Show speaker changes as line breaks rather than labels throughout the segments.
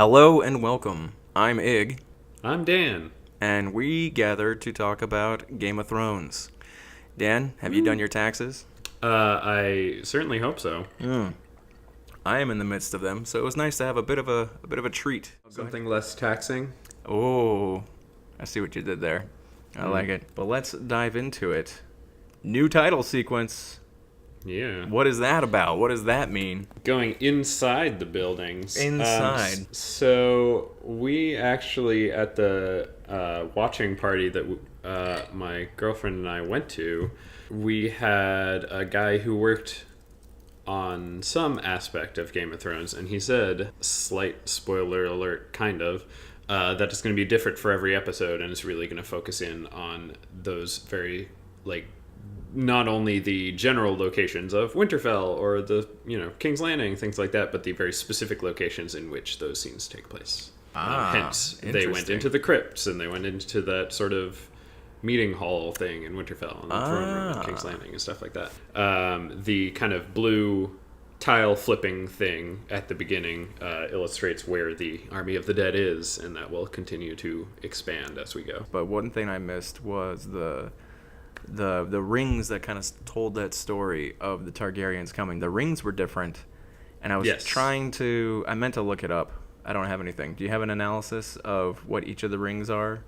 Hello and welcome. I'm Ig,
I'm Dan.
and we gathered to talk about Game of Thrones. Dan, have you done your taxes?
I certainly hope so.
I am in the midst of them, so it was nice to have a bit of a treat.
Something less taxing.
Oh, I see what you did there. I like it. But let's dive into it. New title sequence.
Yeah.
What is that about? What does that mean?
Going inside the buildings.
Inside.
So we actually, at the watching party that my girlfriend and I went to, we had a guy who worked on some aspect of Game of Thrones, and he said, slight spoiler alert, kind of, that it's going to be different for every episode, and it's really going to focus in on those very, not only the general locations of Winterfell or the, King's Landing, things like that, but the very specific locations in which those scenes take place. Hence, they went into the crypts, and they went into that sort of meeting hall thing in Winterfell, and the throne room in King's Landing, and stuff like that. The kind of blue tile flipping thing at the beginning illustrates where the Army of the Dead is, and that will continue to expand as we go.
But one thing I missed was the rings that kind of told that story of the Targaryens coming. The rings were different, and I was I meant to look it up. I don't have anything. Do you have an analysis of what each of the rings are?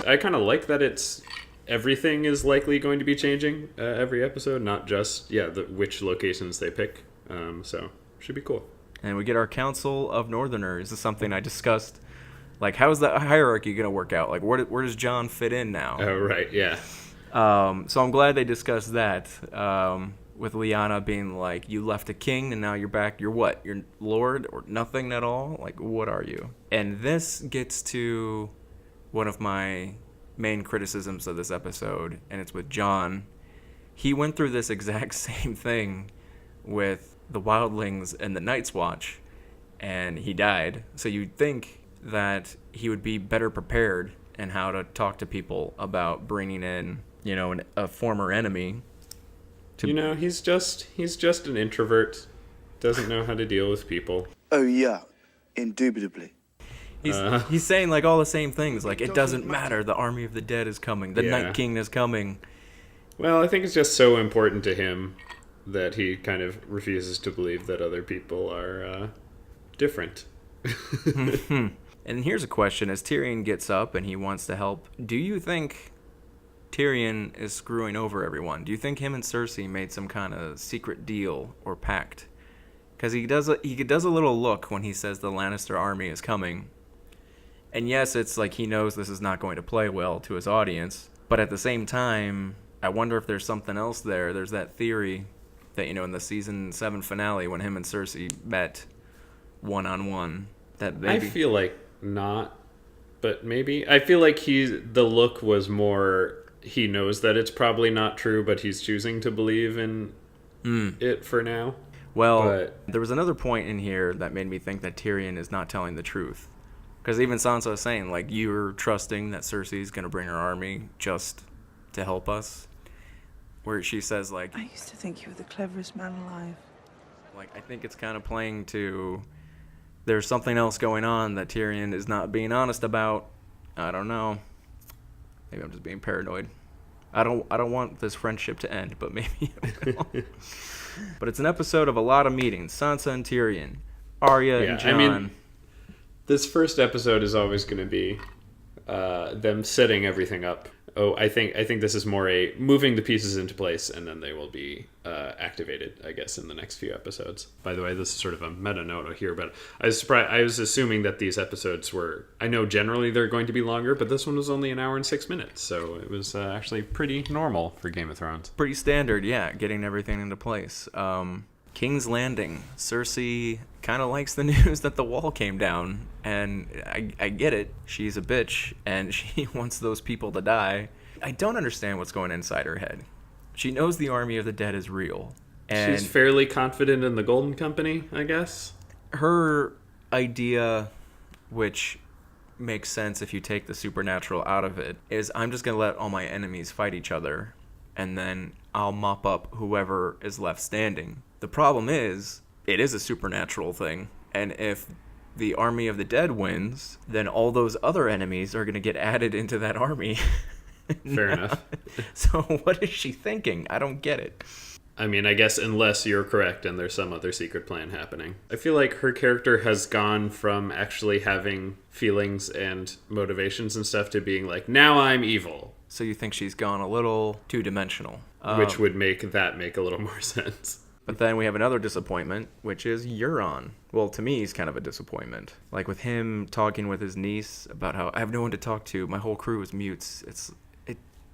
I kind of like that everything is likely going to be changing every episode, not just which locations they pick. So should be cool.
And we get our Council of Northerners. This is something I discussed. Like, how is that hierarchy going to work out? Like, where does Jon fit in now?
Oh, right, yeah.
So I'm glad they discussed that. With Lyanna being like, you left a king and now you're back. You're what? You're lord or nothing at all? Like, what are you? And this gets to one of my main criticisms of this episode, and it's with Jon. He went through this exact same thing with the Wildlings and the Night's Watch, and he died. So you'd think that he would be better prepared in how to talk to people about bringing in, a former enemy.
He's just an introvert. Doesn't know how to deal with people.
Oh yeah, indubitably.
He's saying like all the same things. Like, it doesn't matter. The Army of the Dead is coming. The Night King is coming.
Well, I think it's just so important to him that he kind of refuses to believe that other people are different.
And here's a question. As Tyrion gets up and he wants to help, do you think Tyrion is screwing over everyone? Do you think him and Cersei made some kind of secret deal or pact? Because he does a little look when he says the Lannister army is coming. And yes, it's like he knows this is not going to play well to his audience. But at the same time, I wonder if there's something else there. There's that theory that, in the season 7 finale when him and Cersei met one-on-one, that maybe...
I feel like not, but maybe. I feel like the look was more, he knows that it's probably not true, but he's choosing to believe in it for now.
Well, there was another point in here that made me think that Tyrion is not telling the truth. Because even Sansa was saying, like, you're trusting that Cersei's going to bring her army just to help us. Where she says, like...
I used to think you were the cleverest man alive.
Like, I think it's kind of playing to... There's something else going on that Tyrion is not being honest about. I don't know. Maybe I'm just being paranoid. I don't want this friendship to end, but maybe it will. But it's an episode of a lot of meetings. Sansa and Tyrion. Arya and Jon.
I mean, this first episode is always going to be them setting everything up. Oh, I think this is more a moving the pieces into place, and then they will be activated, I guess, in the next few episodes. By the way, this is sort of a meta note here, but I was assuming that these episodes were... I know generally they're going to be longer, but this one was only 1 hour and 6 minutes, so it was actually pretty normal for Game of Thrones.
Pretty standard, yeah, getting everything into place. King's Landing. Cersei kind of likes the news that the wall came down, and I get it. She's a bitch, and she wants those people to die. I don't understand what's going inside her head. She knows the army of the dead is real. And
She's fairly confident in the Golden Company, I guess.
her idea, which makes sense if you take the supernatural out of it, is I'm just going to let all my enemies fight each other, and then I'll mop up whoever is left standing. The problem is, it is a supernatural thing, and if the army of the dead wins, then all those other enemies are going to get added into that army.
Fair enough.
So what is she thinking? I don't get it.
I mean, I guess unless you're correct and there's some other secret plan happening. I feel like her character has gone from actually having feelings and motivations and stuff to being like, now I'm evil.
So you think she's gone a little two-dimensional.
Which would make that make a little more sense.
But then we have another disappointment, which is Euron. Well, to me, he's kind of a disappointment. Like with him talking with his niece about how I have no one to talk to. My whole crew is mutes.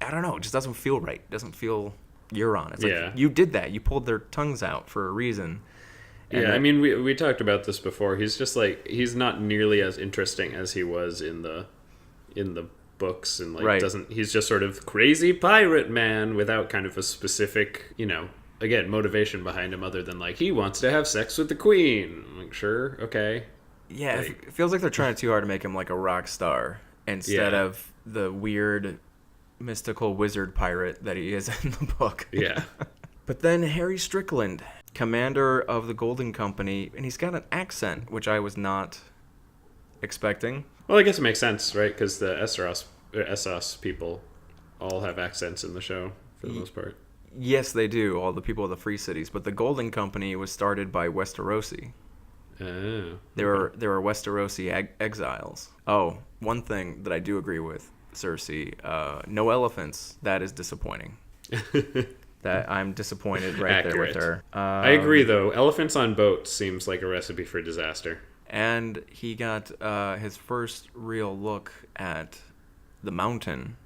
I don't know. It just doesn't feel right. It doesn't feel Euron. It's like, you did that. You pulled their tongues out for a reason. And
I mean, we talked about this before. He's just like, he's not nearly as interesting as he was in the books, and like
right.
he's just sort of crazy pirate man without kind of a specific, again, motivation behind him other than like he wants to have sex with the queen. I'm like, sure, okay.
Yeah,
like,
it feels like they're trying too hard to make him like a rock star instead of the weird mystical wizard pirate that he is in the book.
Yeah.
But then Harry Strickland, commander of the Golden Company, and he's got an accent, which I was not expecting.
Well, I guess it makes sense, right? Because the Essos people all have accents in the show for the most part.
Yes, they do, all the people of the Free Cities. But the Golden Company was started by Westerosi.
Oh.
There were Westerosi exiles. Oh, one thing that I do agree with Cersei, no elephants. That is disappointing. That I'm disappointed right
Accurate.
there with her.
I agree, though. Elephants on boats seems like a recipe for disaster.
And he got his first real look at the mountain.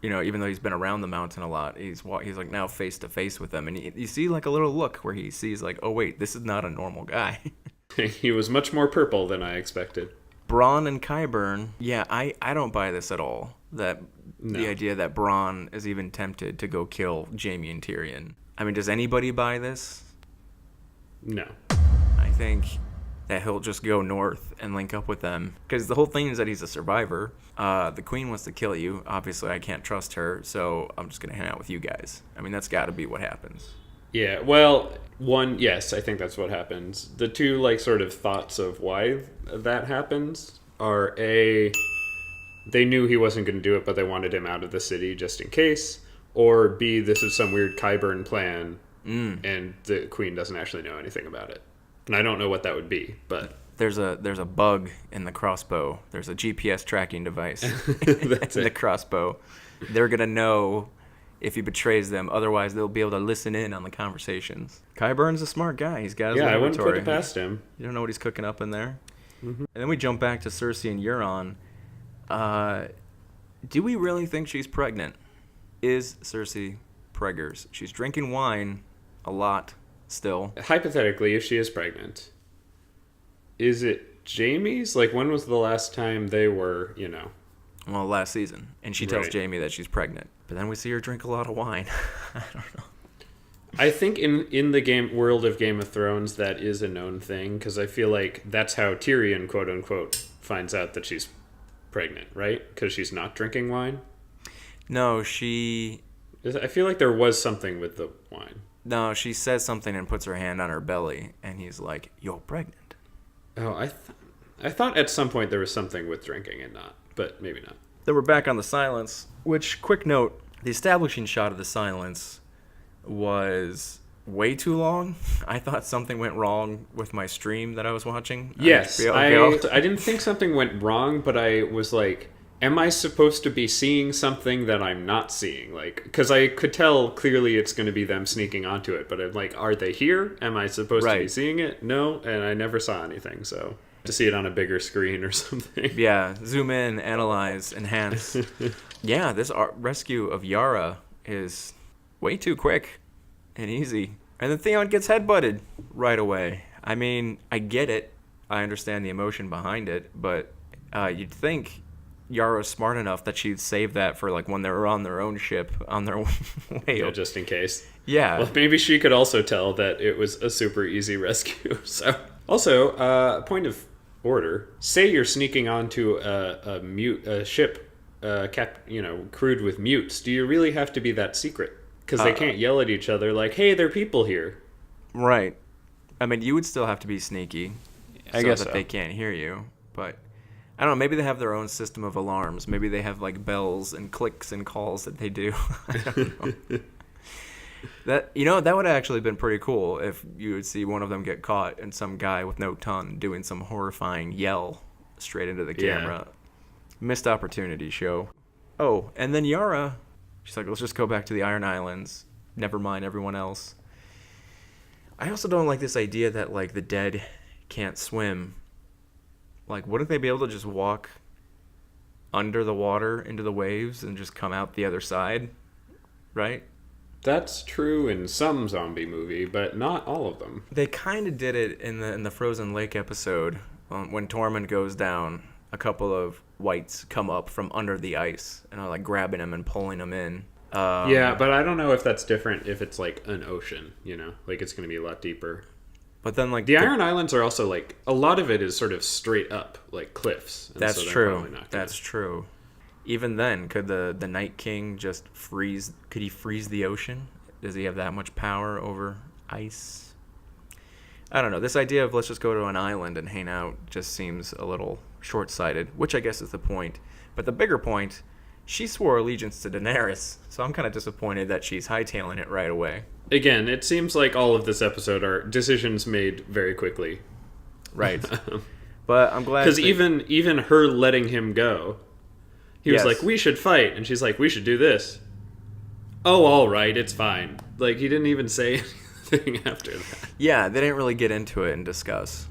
Even though he's been around the mountain a lot, he's like now face to face with them, and you see like a little look where he sees like, oh wait, this is not a normal guy.
He was much more purple than I expected.
Bronn and Qyburn, I don't buy this at all. The idea that Bronn is even tempted to go kill Jaime and Tyrion. I mean, does anybody buy this?
No.
I think that he'll just go north and link up with them. Because the whole thing is that he's a survivor. The queen wants to kill you. Obviously, I can't trust her, so I'm just going to hang out with you guys. I mean, that's got to be what happens.
Yeah, well, yes, I think that's what happens. The two, like, sort of thoughts of why that happens are, A, they knew he wasn't going to do it, but they wanted him out of the city just in case. Or, B, this is some weird Qyburn plan, and the queen doesn't actually know anything about it. And I don't know what that would be, but...
There's a bug in the crossbow. There's a GPS tracking device in the crossbow. They're going to know if he betrays them. Otherwise, they'll be able to listen in on the conversations. Qyburn's a smart guy. He's got his
I wouldn't
laboratory.
put it past him.
You don't know what he's cooking up in there. Mm-hmm. And then we jump back to Cersei and Euron. Do we really think she's pregnant? Is Cersei preggers? She's drinking wine a lot still.
Hypothetically, if she is pregnant, is it Jaime's? Like, when was the last time they were,
Well, last season. And she tells
Right.
Jaime that she's pregnant. But then we see her drink a lot of wine. I don't know.
I think in the world of Game of Thrones, that is a known thing, because I feel like that's how Tyrion, quote unquote, finds out that she's pregnant, right? Because she's not drinking wine.
No,
I feel like there was something with the wine.
No, she says something and puts her hand on her belly, and he's like, "You're pregnant."
Oh, I thought at some point there was something with drinking and not, but maybe not.
Then we're back on the silence, which, quick note, the establishing shot of the silence was way too long. I thought something went wrong with my stream that I was watching.
Yes, I didn't think something went wrong, but I was like, am I supposed to be seeing something that I'm not seeing? Like, because I could tell clearly it's going to be them sneaking onto it, but I'm like, are they here? Am I supposed to be seeing it? No, and I never saw anything, so to see it on a bigger screen or something.
Yeah, zoom in, analyze, enhance. Yeah, this rescue of Yara is way too quick and easy. And then Theon gets headbutted right away. I mean, I get it. I understand the emotion behind it, but you'd think Yara's smart enough that she'd save that for like when they were on their own ship on their way.
Yeah, just in case.
Yeah.
Well, maybe she could also tell that it was a super easy rescue. So, also, point of order: say you're sneaking onto a ship, crewed with mutes. Do you really have to be that secret? Because they can't yell at each other like, "Hey, there are people here."
Right. I mean, you would still have to be sneaky,
I
so
guess
that
so.
they can't hear you. But I don't know. Maybe they have their own system of alarms. Maybe they have like bells and clicks and calls that they do. I don't know. That would have actually been pretty cool if you would see one of them get caught and some guy with no tongue doing some horrifying yell straight into the camera. Missed opportunity, show. Oh, and then Yara, she's like, let's just go back to the Iron Islands. Never mind everyone else. I also don't like this idea that like the dead can't swim. Like, wouldn't they be able to just walk under the water into the waves and just come out the other side? Right?
That's true in some zombie movie, but not all of them.
They kind of did it in the Frozen Lake episode when Tormund goes down. A couple of whites come up from under the ice and are like grabbing him and pulling him in.
Yeah, but I don't know if that's different if it's like an ocean, like it's going to be a lot deeper.
But then like
The Iron Islands are also like a lot of it is sort of straight up, like cliffs. And
that's
so they're
true.
probably not gonna-
That's true. Even then, could the Night King just freeze? Could he freeze the ocean? Does he have that much power over ice? I don't know. This idea of let's just go to an island and hang out just seems a little short-sighted, which I guess is the point. But the bigger point, she swore allegiance to Daenerys, so I'm kind of disappointed that she's hightailing it right away.
Again, it seems like all of this episode are decisions made very quickly.
Right. But I'm glad
Because
that-
even her letting him go, he was
Yes.
like, "We should fight," and she's like, "We should do this." Oh, all right, it's fine. Like he didn't even say anything after that.
Yeah, they didn't really get into it and discuss.